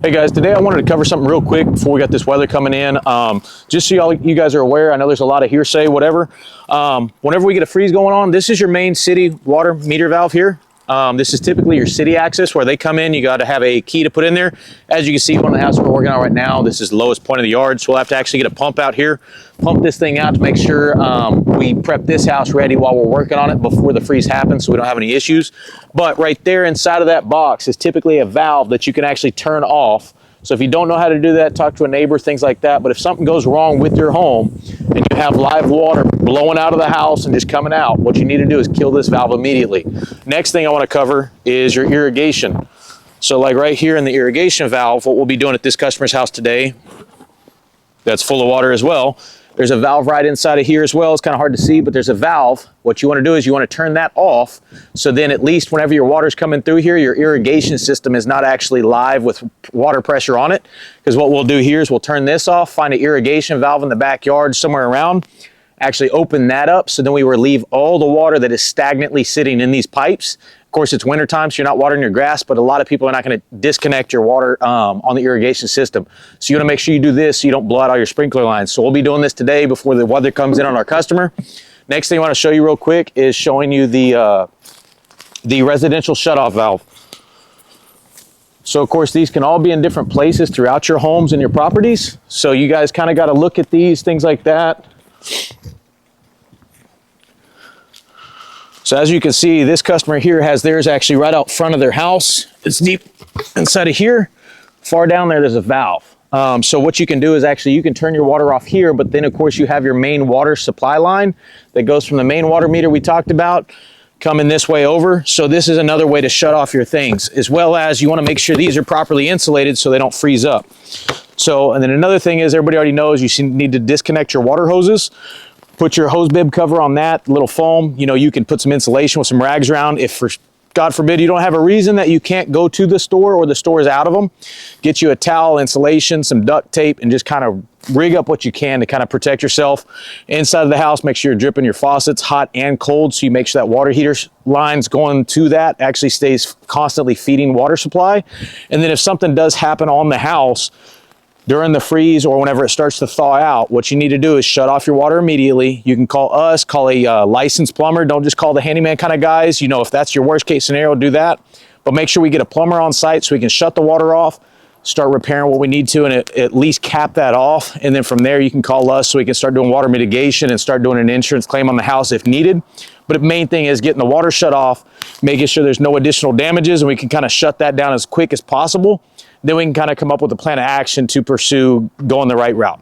Hey guys, today I wanted to cover something real quick before we got this weather coming in. Just so you guys are aware, I know there's a lot of hearsay, whatever. Whenever we get a freeze going on, this is your main city water meter valve here. This is typically your city access where they come in. You got to have a key to put in there. As you can see, one of the houses we're working on right now, this is the lowest point of the yard. So we'll have to actually get a pump out here, pump this thing out to make sure we prep this house ready while we're working on it before the freeze happens so we don't have any issues. But right there inside of that box is typically a valve that you can actually turn off. So if you don't know how to do that, talk to a neighbor, things like that. But if something goes wrong with your home and you have live water blowing out of the house and just coming out, what you need to do is kill this valve immediately. Next thing I want to cover is your irrigation. So like right here in the irrigation valve, what we'll be doing at this customer's house today, that's full of water as well. There's a valve right inside of here as well. It's kind of hard to see, but there's a valve. What you want to do is you want to turn that off. So then at least whenever your water's coming through here, your irrigation system is not actually live with water pressure on it. Because what we'll do here is we'll turn this off, find an irrigation valve in the backyard somewhere around, actually open that up. So then we relieve all the water that is stagnantly sitting in these pipes. Of course, it's wintertime, so you're not watering your grass, but a lot of people are not going to disconnect your water on the irrigation system. So you want to make sure you do this so you don't blow out all your sprinkler lines. So we'll be doing this today before the weather comes in on our customer. Next thing I want to show you real quick is showing you the residential shutoff valve. So of course, these can all be in different places throughout your homes and your properties. So you guys kind of got to look at these, things like that. So as you can see, this customer here has theirs actually right out front of their house. It's deep inside of here. Far down there, there's a valve. So what you can do is actually you can turn your water off here, but then of course you have your main water supply line that goes from the main water meter we talked about coming this way over. So this is another way to shut off your things, as well as you want to make sure these are properly insulated so they don't freeze up. So, and then another thing is everybody already knows you need to disconnect your water hoses. Put your hose bib cover on that little foam. You know, you can put some insulation with some rags around. If for God forbid you don't have a reason that you can't go to the store or the store is out of them, get you a towel, insulation, some duct tape, and just kind of rig up what you can to kind of protect yourself. Inside of the house, make sure you're dripping your faucets hot and cold, so you make sure that water heater lines going to that actually stays constantly feeding water supply. And then if something does happen on the house during the freeze or whenever it starts to thaw out, what you need to do is shut off your water immediately. You can call us, call a licensed plumber. Don't just call the handyman kind of guys. You know, if that's your worst case scenario, do that. But make sure we get a plumber on site so we can shut the water off, start repairing what we need to, and at least cap that off. And then from there, you can call us so we can start doing water mitigation and start doing an insurance claim on the house if needed. But the main thing is getting the water shut off, making sure there's no additional damages, and we can kind of shut that down as quick as possible. Then we can kind of come up with a plan of action to pursue going the right route.